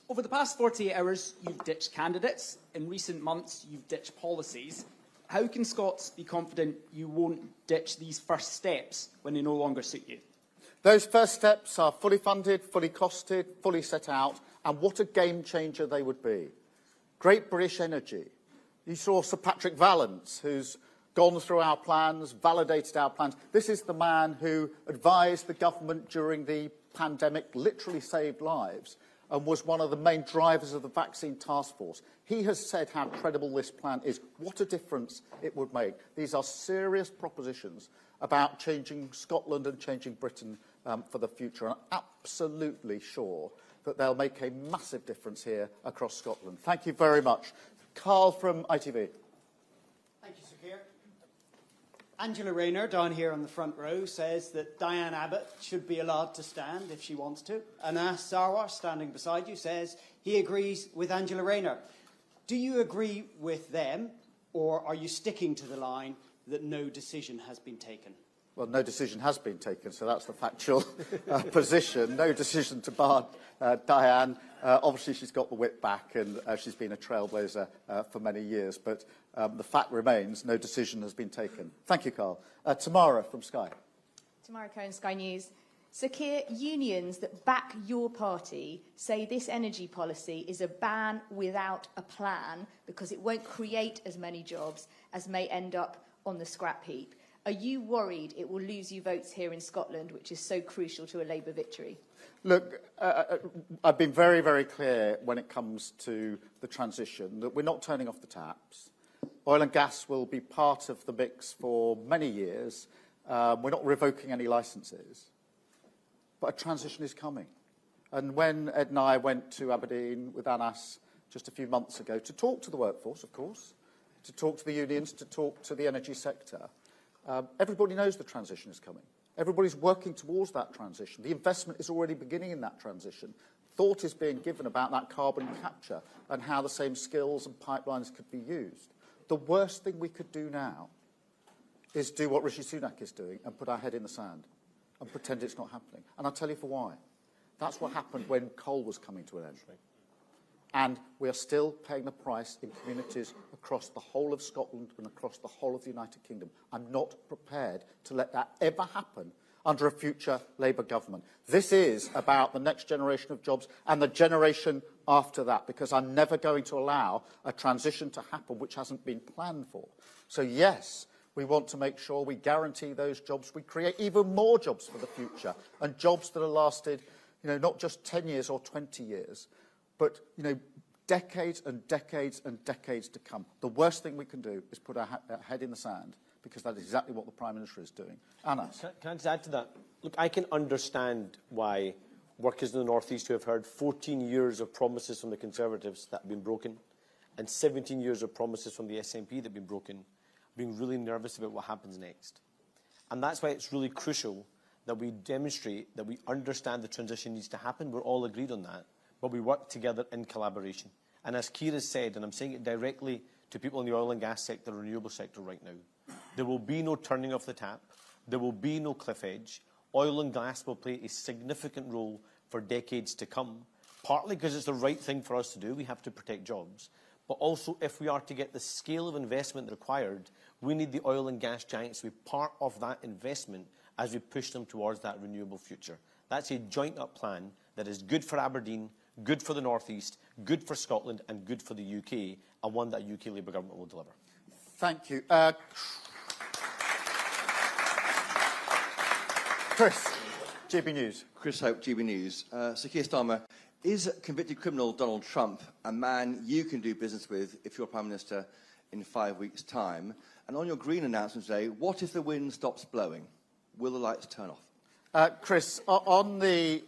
Over the past 48 hours, you've ditched candidates. In recent months, you've ditched policies. How can Scots be confident you won't ditch these first steps when they no longer suit you? Those first steps are fully funded, fully costed, fully set out, and what a game changer they would be. Great British Energy. You saw Sir Patrick Vallance, who's gone through our plans, validated our plans. This is the man who advised the government during the pandemic, literally saved lives, and was one of the main drivers of the vaccine task force. He has said how credible this plan is, what a difference it would make. These are serious propositions about changing Scotland and changing Britain for the future. I'm absolutely sure that they'll make a massive difference here across Scotland. Thank you very much. Carl from ITV. Thank you, Sir Keir. Angela Rayner, down here on the front row, says that Diane Abbott should be allowed to stand if she wants to. Anas Sarwar, standing beside you, says he agrees with Angela Rayner. Do you agree with them, or are you sticking to the line that no decision has been taken? Well, no decision has been taken, so that's the factual position. No decision to bar Diane. Obviously, she's got the whip back, and she's been a trailblazer for many years. But the fact remains, no decision has been taken. Thank you, Carl. Tamara from Sky. Tamara Cohen, Sky News. Sir Keir, unions that back your party say this energy policy is a ban without a plan because it won't create as many jobs as may end up on the scrap heap. Are you worried it will lose you votes here in Scotland, which is so crucial to a Labour victory? Look, I've been very, very clear when it comes to the transition that we're not turning off the taps. Oil and gas will be part of the mix for many years. We're not revoking any licences. But a transition is coming. And when Ed and I went to Aberdeen with Anas just a few months ago to talk to the workforce, of course, to talk to the unions, to talk to the energy sector, everybody knows the transition is coming. Everybody's working towards that transition. The investment is already beginning in that transition. Thought is being given about that carbon capture and how the same skills and pipelines could be used. The worst thing we could do now is do what Rishi Sunak is doing and put our head in the sand and pretend it's not happening. And I'll tell you for why. That's what happened when coal was coming to an end. And we are still paying the price in communities across the whole of Scotland and across the whole of the United Kingdom. I'm not prepared to let that ever happen under a future Labour government. This is about the next generation of jobs and the generation after that, because I'm never going to allow a transition to happen which hasn't been planned for. So yes, we want to make sure we guarantee those jobs. We create even more jobs for the future, and jobs that are lasted, not just 10 years or 20 years, but, decades and decades and decades to come. The worst thing we can do is put our head in the sand, because that is exactly what the Prime Minister is doing. Anas. Can I just add to that? Look, I can understand why workers in the North East who have heard 14 years of promises from the Conservatives that have been broken and 17 years of promises from the SNP that have been broken, being really nervous about what happens next. And that's why it's really crucial that we demonstrate that we understand the transition needs to happen. We're all agreed on that. But we work together in collaboration. And as Keir has said, and I'm saying it directly to people in the oil and gas sector, renewable sector right now, there will be no turning off the tap. There will be no cliff edge. Oil and gas will play a significant role for decades to come, partly because it's the right thing for us to do. We have to protect jobs. But also, if we are to get the scale of investment required, we need the oil and gas giants to be part of that investment as we push them towards that renewable future. That's a joint-up plan that is good for Aberdeen, good for the North East, good for Scotland and good for the UK, and one that UK Labour government will deliver. Thank you. Chris, GB News. Chris Hope, GB News. Sir Keir Starmer, is convicted criminal Donald Trump a man you can do business with if you're Prime Minister in 5 weeks' time? And on your Green announcement today, what if the wind stops blowing? Will the lights turn off? Chris, on the...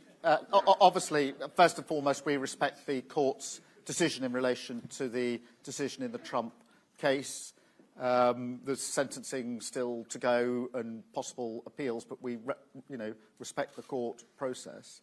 obviously, first and foremost, we respect the court's decision in relation to the decision in the Trump case. There's sentencing still to go and possible appeals, but we, respect the court process.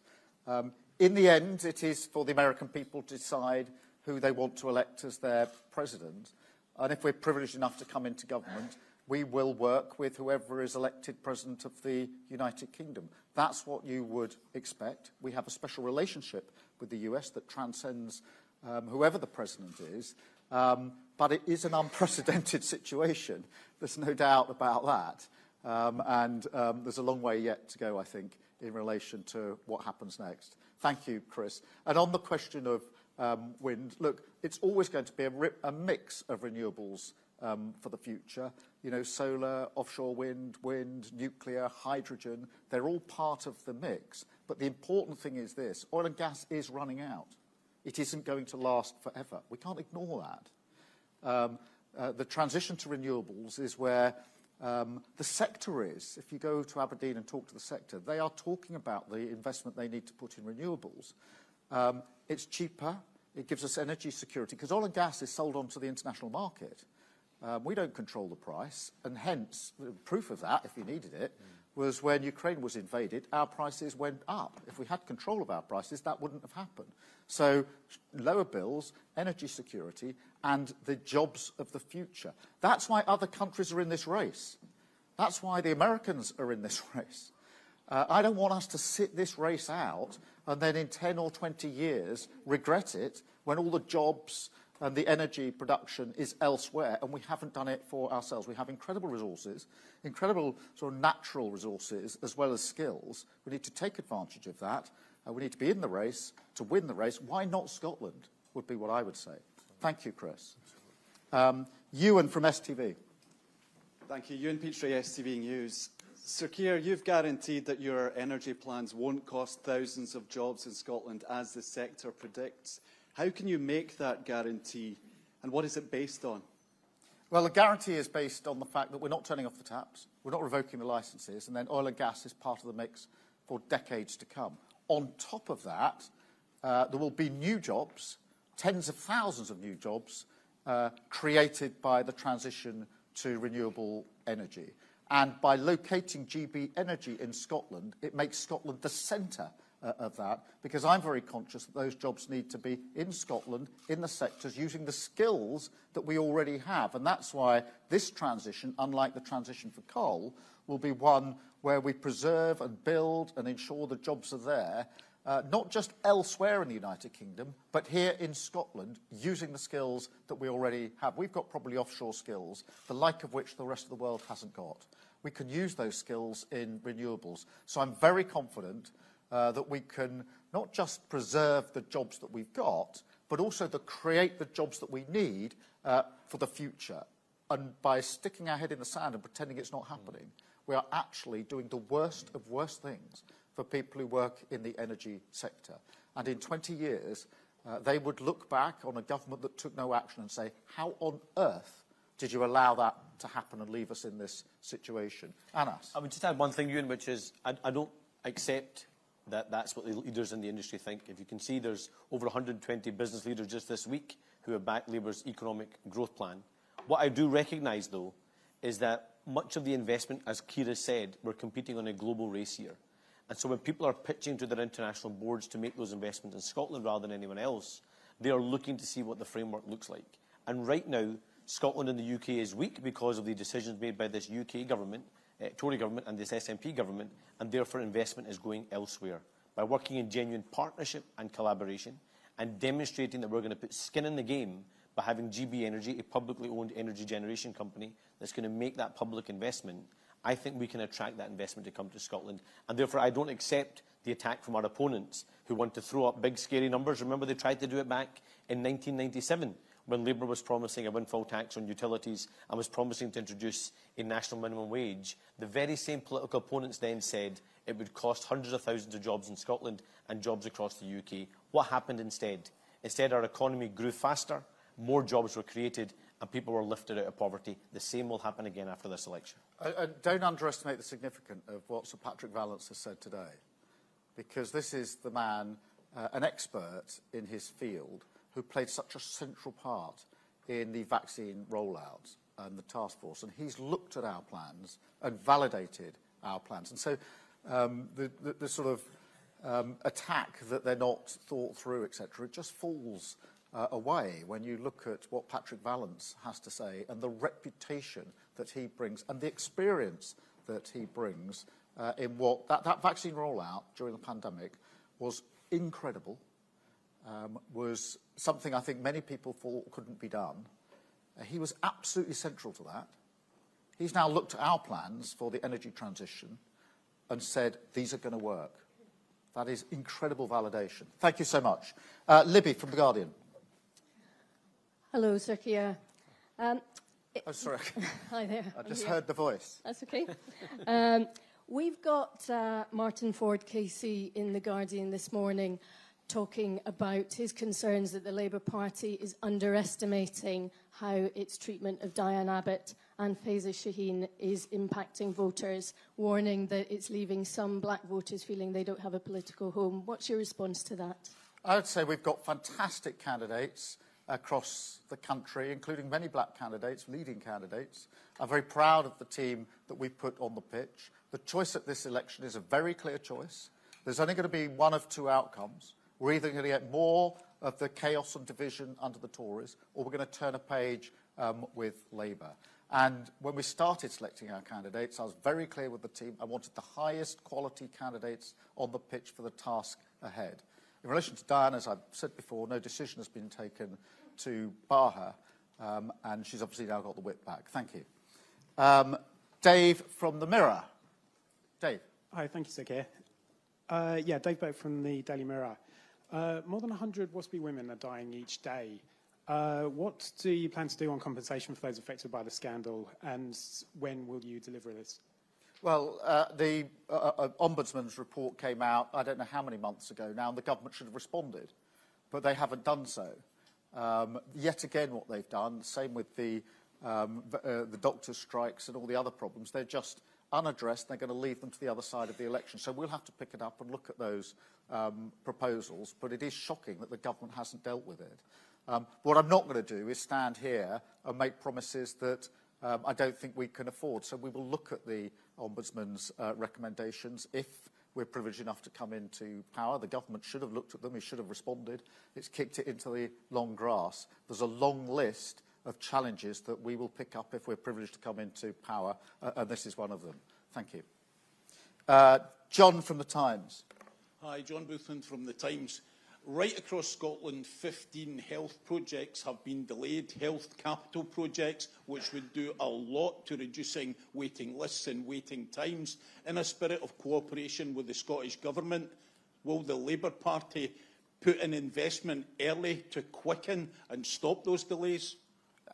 In the end, it is for the American people to decide who they want to elect as their president. And if we're privileged enough to come into government, we will work with whoever is elected President of the United Kingdom. That's what you would expect. We have a special relationship with the US that transcends whoever the president is. But it is an unprecedented situation. There's no doubt about that. And there's a long way yet to go, I think, in relation to what happens next. Thank you, Chris. And on the question of wind, look, it's always going to be a mix of renewables for the future. You know, solar, offshore wind, nuclear, hydrogen, they're all part of the mix. But the important thing is this: oil and gas is running out. It isn't going to last forever. We can't ignore that. The transition to renewables is where the sector is. If you go to Aberdeen and talk to the sector, they are talking about the investment they need to put in renewables. It's cheaper. It gives us energy security, because oil and gas is sold onto the international market. We don't control the price, and hence, proof of that, if you needed it, was when Ukraine was invaded, our prices went up. If we had control of our prices, that wouldn't have happened. So lower bills, energy security, and the jobs of the future. That's why other countries are in this race. That's why the Americans are in this race. I don't want us to sit this race out and then in 10 or 20 years regret it when all the jobs and the energy production is elsewhere, and we haven't done it for ourselves. We have incredible resources, incredible sort of natural resources, as well as skills. We need to take advantage of that. We need to be in the race to win the race. Why not Scotland, would be what I would say. Thank you, Chris. Ewan from STV. Thank you. Ewan Petrie, STV News. Sir Keir, you've guaranteed that your energy plans won't cost thousands of jobs in Scotland, as the sector predicts. How can you make that guarantee, and what is it based on? Well, the guarantee is based on the fact that we're not turning off the taps, we're not revoking the licences, and then oil and gas is part of the mix for decades to come. On top of that, there will be new jobs, tens of thousands of new jobs, created by the transition to renewable energy. And by locating GB Energy in Scotland, it makes Scotland the centre of that, because I'm very conscious that those jobs need to be in Scotland, in the sectors, using the skills that we already have. And that's why this transition, unlike the transition for coal, will be one where we preserve and build and ensure the jobs are there, not just elsewhere in the United Kingdom, but here in Scotland, using the skills that we already have. We've got probably offshore skills, the like of which the rest of the world hasn't got. We can use those skills in renewables. So I'm very confident that we can not just preserve the jobs that we've got, but also to create the jobs that we need for the future. And by sticking our head in the sand and pretending it's not happening, we are actually doing the worst of worst things for people who work in the energy sector. And in 20 years, they would look back on a government that took no action and say, how on earth did you allow that to happen and leave us in this situation? Anas? I would just add one thing, Ewan, which is I don't accept that that's what the leaders in the industry think. If you can see, there's over 120 business leaders just this week who have backed Labour's economic growth plan. What I do recognise, though, is that much of the investment, as Keir has said, we're competing on a global race here. And so when people are pitching to their international boards to make those investments in Scotland rather than anyone else, they are looking to see what the framework looks like. And right now, Scotland and the UK is weak because of the decisions made by this UK government, Tory government, and this SNP government, and therefore investment is going elsewhere. By working in genuine partnership and collaboration and demonstrating that we're going to put skin in the game by having GB Energy, a publicly owned energy generation company that's going to make that public investment, I think we can attract that investment to come to Scotland. And therefore, I don't accept the attack from our opponents who want to throw up big, scary numbers. Remember, they tried to do it back in 1997 when Labour was promising a windfall tax on utilities and was promising to introduce a national minimum wage. The very same political opponents then said it would cost hundreds of thousands of jobs in Scotland and jobs across the UK. What happened instead? Instead, our economy grew faster, more jobs were created, and people were lifted out of poverty. The same will happen again after this election. Don't underestimate the significance of what Sir Patrick Vallance has said today, because this is the man, an expert in his field, who played such a central part in the vaccine rollout and the task force. And he's looked at our plans and validated our plans. And so the sort of attack that they're not thought through, etc., it just falls away when you look at what Patrick Vallance has to say and the reputation that he brings and the experience that he brings in what that vaccine rollout during the pandemic was incredible. was something I think many people thought couldn't be done. He was absolutely central to that. He's now looked at our plans for the energy transition and said, these are going to work. That is incredible validation. Thank you so much. Libby from The Guardian. Hello, Sir Keir. Oh, sorry. Hi there. I just heard the voice. That's okay. We've got Martin Ford-Casey in The Guardian this morning talking about his concerns that the Labour Party is underestimating how its treatment of Diane Abbott and Faiza Shaheen is impacting voters, warning that it's leaving some black voters feeling they don't have a political home. What's your response to that? I would say we've got fantastic candidates across the country, including many black candidates, leading candidates. I'm very proud of the team that we put on the pitch. The choice at this election is a very clear choice. There's only going to be one of two outcomes. We're either going to get more of the chaos and division under the Tories, or we're going to turn a page with Labour. And when we started selecting our candidates, I was very clear with the team. I wanted the highest quality candidates on the pitch for the task ahead. In relation to Diane, as I've said before, no decision has been taken to bar her, and she's obviously now got the whip back. Thank you. Dave from The Mirror. Dave. Hi, thank you, Sir Keir. Dave Boat from the Daily Mirror. More than 100 WASPI women are dying each day. What do you plan to do on compensation for those affected by the scandal, and when will you deliver this? Well, the Ombudsman's report came out, I don't know how many months ago now, and the government should have responded, but they haven't done so. Yet again, what they've done, same with the doctors' strikes and all the other problems, they're just unaddressed. They're going to leave them to the other side of the election. So we'll have to pick it up and look at those proposals, but it is shocking that the government hasn't dealt with it. What I'm not going to do is stand here and make promises that I don't think we can afford. So we will look at the Ombudsman's recommendations if we're privileged enough to come into power. The government should have looked at them. It should have responded. It's kicked it into the long grass. There's a long list of challenges that we will pick up if we're privileged to come into power, and this is one of them. Thank you. John from The Times. Hi, John Boothman from The Times. Right across Scotland, 15 health projects have been delayed, health capital projects, which would do a lot to reducing waiting lists and waiting times. In a spirit of cooperation with the Scottish Government, will the Labour Party put in investment early to quicken and stop those delays?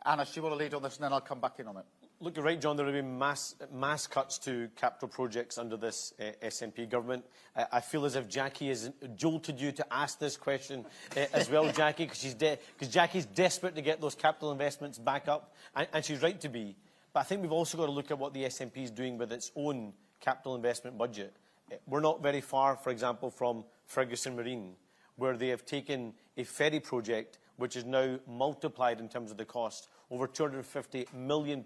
Anna, do you want to lead on this, and then I'll come back in on it? Look, you're right, John. There have been mass cuts to capital projects under this SNP government. I feel as if Jackie has jolted you to ask this question as well, Jackie, because Jackie's desperate to get those capital investments back up, and she's right to be. But I think we've also got to look at what the SNP is doing with its own capital investment budget. We're not very far, for example, from Ferguson Marine, where they have taken a ferry project which is now multiplied in terms of the cost, over £250 million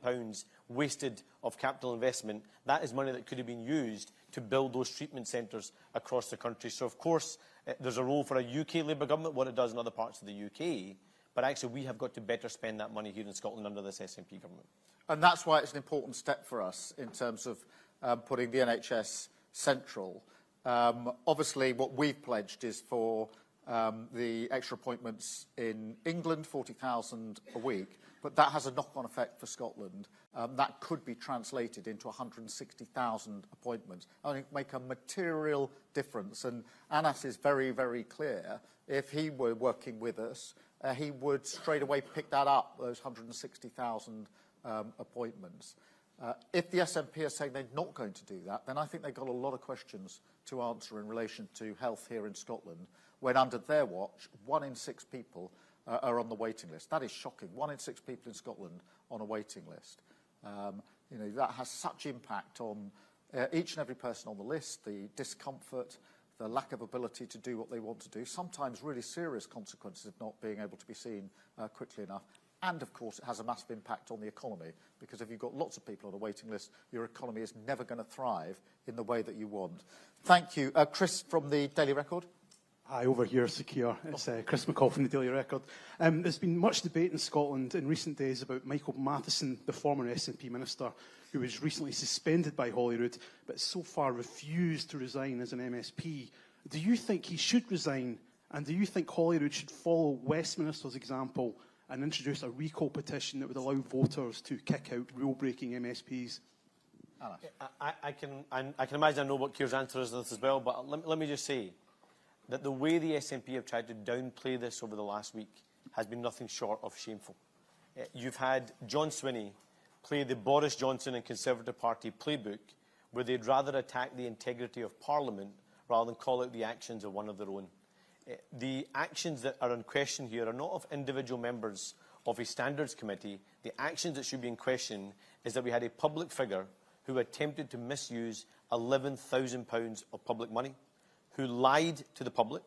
wasted of capital investment. That is money that could have been used to build those treatment centres across the country. So, of course, there's a role for a UK Labour government, what it does in other parts of the UK, but actually we have got to better spend that money here in Scotland under this SNP government. And that's why it's an important step for us in terms of putting the NHS central. Obviously, what we've pledged is for the extra appointments in England, 40,000 a week, but that has a knock-on effect for Scotland. That could be translated into 160,000 appointments. I think make a material difference. And Anas is very, very clear. If he were working with us, he would straight away pick that up, those 160,000 appointments. If the SNP are saying they're not going to do that, then I think they've got a lot of questions to answer in relation to health here in Scotland, when under their watch, 1 in 6 people are on the waiting list. That is shocking. 1 in 6 people in Scotland on a waiting list. You know, that has such impact on each and every person on the list, the discomfort, the lack of ability to do what they want to do, sometimes really serious consequences of not being able to be seen quickly enough. And, of course, it has a massive impact on the economy, because if you've got lots of people on a waiting list, your economy is never going to thrive in the way that you want. Thank you. Chris from the Daily Record. Hi, over here, Sir Keir. It's Chris McCall from the Daily Record. There's been much debate in Scotland in recent days about Michael Matheson, the former SNP minister, who was recently suspended by Holyrood, but so far refused to resign as an MSP. Do you think he should resign, And do you think Holyrood should follow Westminster's example and introduce a recall petition that would allow voters to kick out rule-breaking MSPs? I can imagine I know what Keir's answer is to this as well, but let me just say that the way the SNP have tried to downplay this over the last week has been nothing short of shameful. You've had John Swinney play the Boris Johnson and Conservative Party playbook, where they'd rather attack the integrity of Parliament rather than call out the actions of one of their own. The actions that are in question here are not of individual members of a standards committee. The actions that should be in question is that we had a public figure who attempted to misuse £11,000 of public money, who lied to the public,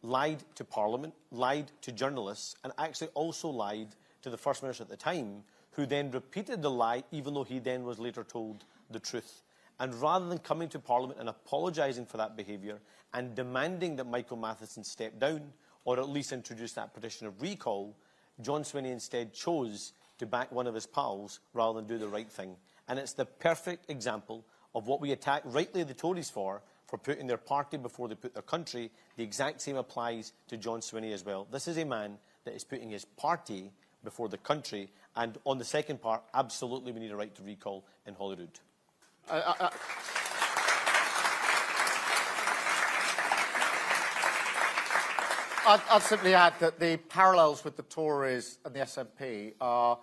lied to Parliament, lied to journalists, and actually also lied to the First Minister at the time, who then repeated the lie, even though he then was later told the truth. And rather than coming to Parliament and apologising for that behaviour and demanding that Michael Matheson step down, or at least introduce that petition of recall, John Swinney instead chose to back one of his pals rather than do the right thing. And it's the perfect example of what we attack rightly the Tories for putting their party before they put their country. The exact same applies to John Swinney as well. This is a man that is putting his party before the country. And on the second part, absolutely we need a right to recall in Holyrood. I'd simply add that the parallels with the Tories and the SNP are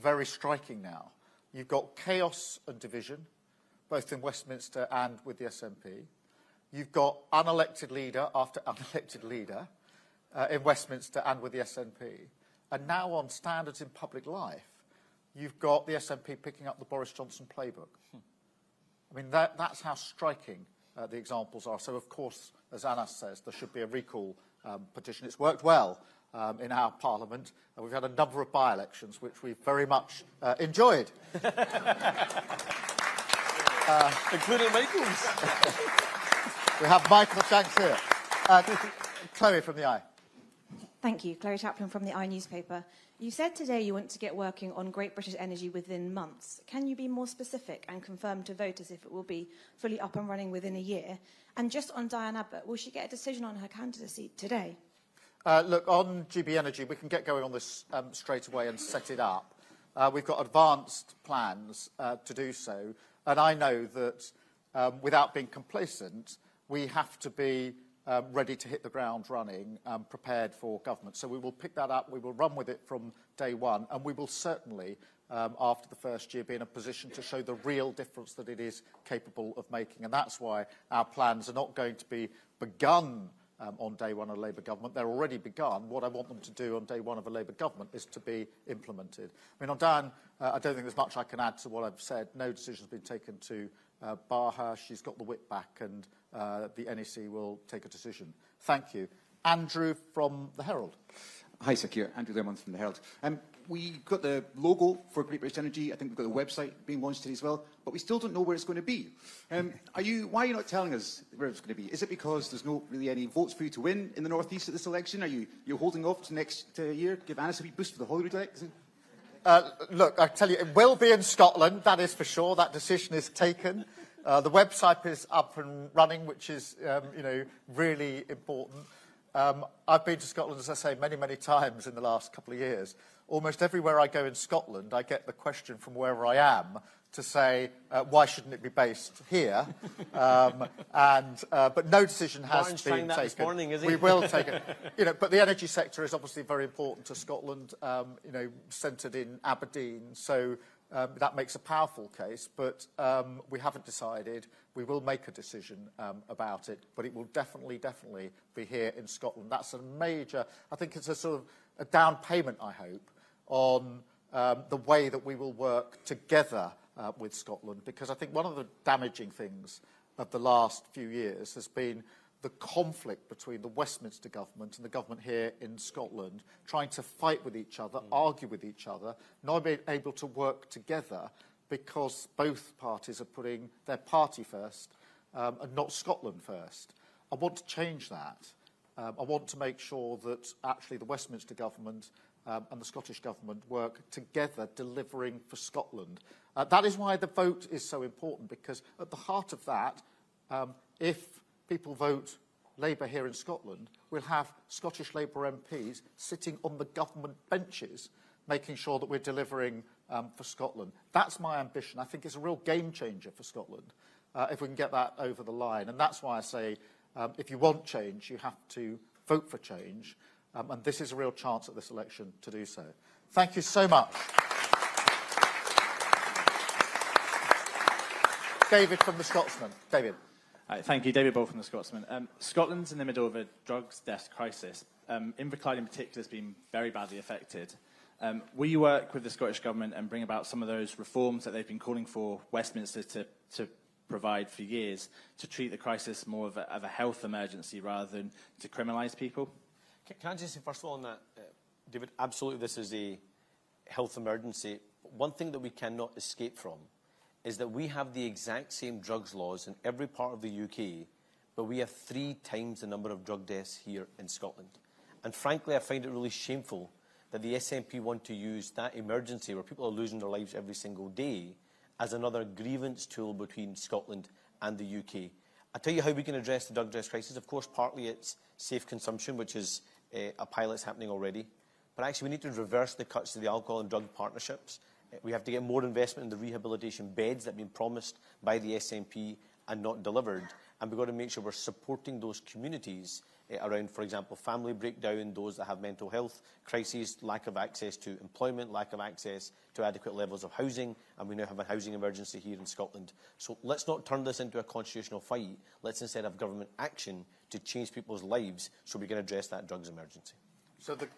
very striking now. You've got chaos and division, both in Westminster and with the SNP. You've got unelected leader after unelected leader in Westminster and with the SNP. And now on standards in public life, you've got the SNP picking up the Boris Johnson playbook. I mean, that's how striking the examples are. So, of course, as Anna says, there should be a recall petition. It's worked well in our Parliament, and we've had a number of by-elections, which we've very much enjoyed. Including Michael's. We have Michael Shanks here. Chloe from the I. Thank you. Chloe Chaplin from the I newspaper. You said today you want to get working on Great British Energy within months. Can you be more specific and confirm to voters if it will be fully up and running within a year? And just on Diane Abbott, will she get a decision on her candidacy today? Look, on GB Energy, we can get going on this straight away and set it up. We've got advanced plans to do so. And I know that without being complacent, we have to be ready to hit the ground running, prepared for government. So we will pick that up, we will run with it from day one, and we will certainly, after the first year, be in a position to show the real difference that it is capable of making. And that's why our plans are not going to be begun on day one of a Labour government. They're already begun. What I want them to do on day one of a Labour government is to be implemented. I mean, on Diane, I don't think there's much I can add to what I've said. No decision's been taken to bar her. She's got the whip back, and the NEC will take a decision. Thank you. Andrew from the Herald. Hi, Sir Keir. Andrew Lemon from the Herald. We got the logo for Great British Energy. I think we've got the website being launched today as well, but we still don't know where it's going to be. Why are you not telling us where it's going to be? Is it because there's not really any votes for you to win in the North East at this election? Are you holding off to next year, give Anna a wee boost for the Holyrood election? Look, I tell you, it will be in Scotland, that is for sure. That decision is taken. The website is up and running, which is, really important. I've been to Scotland, as I say, many, many times in the last couple of years. Almost everywhere I go in Scotland, I get the question from wherever I am to say, why shouldn't it be based here? But no decision has been taken. This morning, is he? We will take it. But the energy sector is obviously very important to Scotland, centred in Aberdeen. So that makes a powerful case. But we haven't decided. We will make a decision about it. But it will definitely be here in Scotland. That's a major, I think it's a sort of a down payment, I hope, on the way that we will work together with Scotland, because I think one of the damaging things of the last few years has been the conflict between the Westminster government and the government here in Scotland, trying to fight with each other, argue with each other, not being able to work together because both parties are putting their party first and not Scotland first. I want to change that. I want to make sure that actually the Westminster government and the Scottish government work together, delivering for Scotland. That is why the vote is so important, because at the heart of that, if people vote Labour here in Scotland, we'll have Scottish Labour MPs sitting on the government benches, making sure that we're delivering for Scotland. That's my ambition. I think it's a real game changer for Scotland if we can get that over the line. And that's why I say, if you want change, you have to vote for change. And this is a real chance at this election to do so. Thank you so much. David from The Scotsman. David. Thank you. David Ball from The Scotsman. Scotland's in the middle of a drugs death crisis. Inverclyde in particular has been very badly affected. Will you work with the Scottish Government and bring about some of those reforms that they've been calling for Westminster to provide for years, to treat the crisis more of a health emergency rather than to criminalise people? Can I just say, first of all, on that, David, absolutely this is a health emergency. One thing that we cannot escape from is that we have the exact same drugs laws in every part of the UK, but we have 3 times the number of drug deaths here in Scotland. And frankly, I find it really shameful that the SNP want to use that emergency, where people are losing their lives every single day, as another grievance tool between Scotland and the UK. I'll tell you how we can address the drug death crisis. Of course, partly it's safe consumption, which is a pilot's happening already. But actually, we need to reverse the cuts to the alcohol and drug partnerships. We have to get more investment in the rehabilitation beds that have been promised by the SNP and not delivered. And we've got to make sure we're supporting those communities around, for example, family breakdown, those that have mental health crises, lack of access to employment, lack of access to adequate levels of housing, and we now have a housing emergency here in Scotland. So let's not turn this into a constitutional fight. Let's instead have government action to change people's lives so we can address that drugs emergency. So the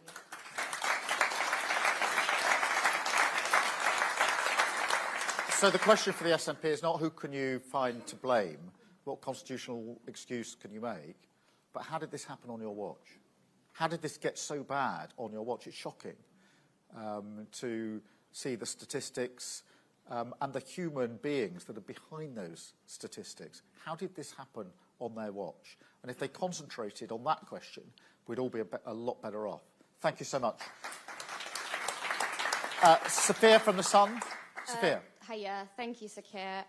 question for the SNP is not who can you find to blame, what constitutional excuse can you make, but how did this happen on your watch? How did this get so bad on your watch? It's shocking to see the statistics and the human beings that are behind those statistics. How did this happen on their watch? And if they concentrated on that question, we'd all be a lot better off. Thank you so much. Sophia from The Sun. Sophia. Hiya, thank you, Sir Keir.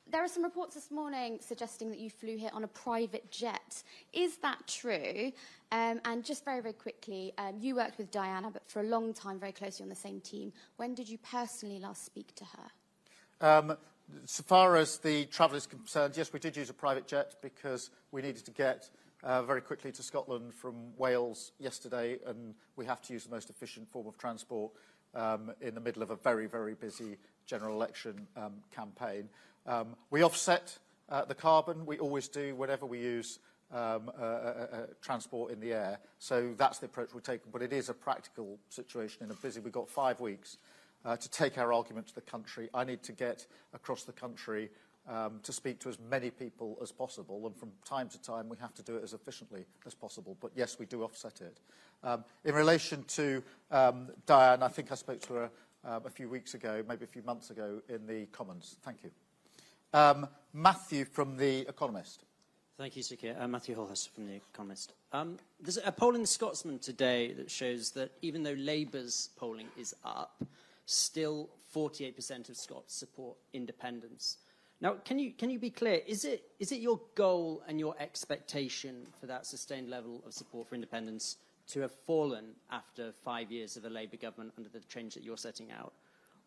There are some reports this morning suggesting that you flew here on a private jet. Is that true? And just very, very quickly, you worked with Diane Abbott for a long time, very closely on the same team. When did you personally last speak to her? So far as the travel is concerned, yes, we did use a private jet because we needed to get very quickly to Scotland from Wales yesterday, and we have to use the most efficient form of transport in the middle of a very, very busy general election campaign. We offset the carbon. We always do whenever we use transport in the air. So that's the approach we're taking. But it is a practical situation in a busy. We've got 5 weeks to take our argument to the country. I need to get across the country to speak to as many people as possible. And from time to time, we have to do it as efficiently as possible. But yes, we do offset it. In relation to Diane, I think I spoke to her a few weeks ago, maybe a few months ago, in the Commons. Thank you. Matthew from The Economist. Thank you, Sir Keir. Matthew Holhurst from The Economist. There's a poll in The Scotsman today that shows that even though Labour's polling is up, still 48% of Scots support independence. Now, can you be clear? Is it your goal and your expectation for that sustained level of support for independence to have fallen after 5 years of a Labour government under the change that you're setting out?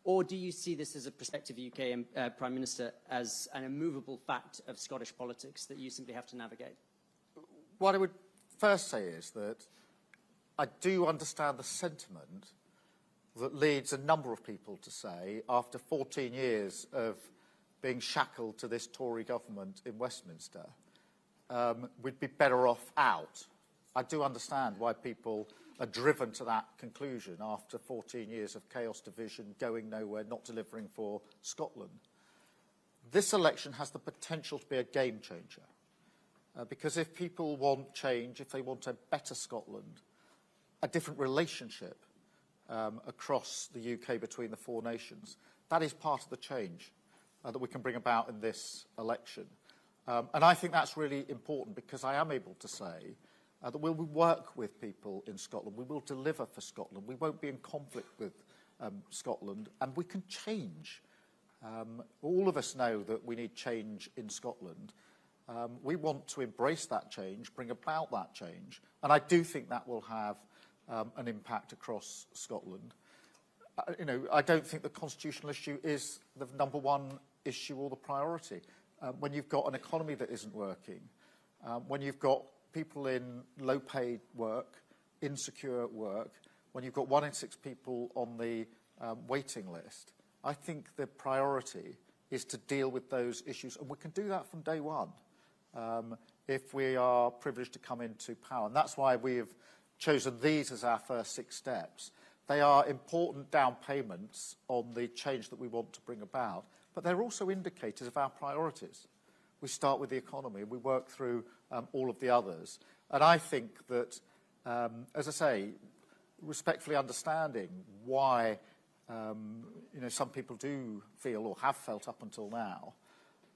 Or do you see this as a prospective UK Prime Minister as an immovable fact of Scottish politics that you simply have to navigate? What I would first say is that I do understand the sentiment that leads a number of people to say, after 14 years of being shackled to this Tory government in Westminster, we'd be better off out. I do understand why people are driven to that conclusion after 14 years of chaos, division, going nowhere, not delivering for Scotland. This election has the potential to be a game changer. Because if people want change, if they want a better Scotland, a different relationship across the UK between the 4 nations, that is part of the change that we can bring about in this election. And I think that's really important because I am able to say that we'll work with people in Scotland. We will deliver for Scotland. We won't be in conflict with Scotland, and we can change. All of us know that we need change in Scotland. We want to embrace that change, bring about that change, and I do think that will have an impact across Scotland. I don't think the constitutional issue is the number one issue or the priority. When you've got an economy that isn't working, when you've got people in low-paid work, insecure work, when you've got 1 in 6 people on the waiting list, I think the priority is to deal with those issues, and we can do that from day one if we are privileged to come into power. And that's why we have chosen these as our first 6 steps. They are important down payments on the change that we want to bring about, but they're also indicators of our priorities. We start with the economy, we work through all of the others. And I think that, as I say, respectfully understanding why some people do feel or have felt up until now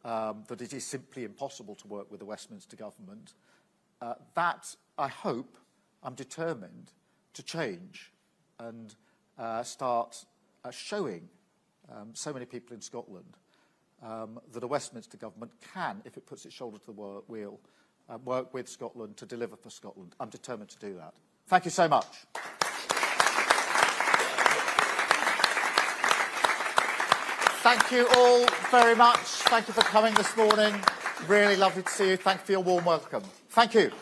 that it is simply impossible to work with the Westminster government, that I hope I'm determined to change and start showing so many people in Scotland that a Westminster government can, if it puts its shoulder to the wheel, work with Scotland to deliver for Scotland. I'm determined to do that. Thank you so much. Thank you all very much. Thank you for coming this morning. Really lovely to see you. Thank you for your warm welcome. Thank you.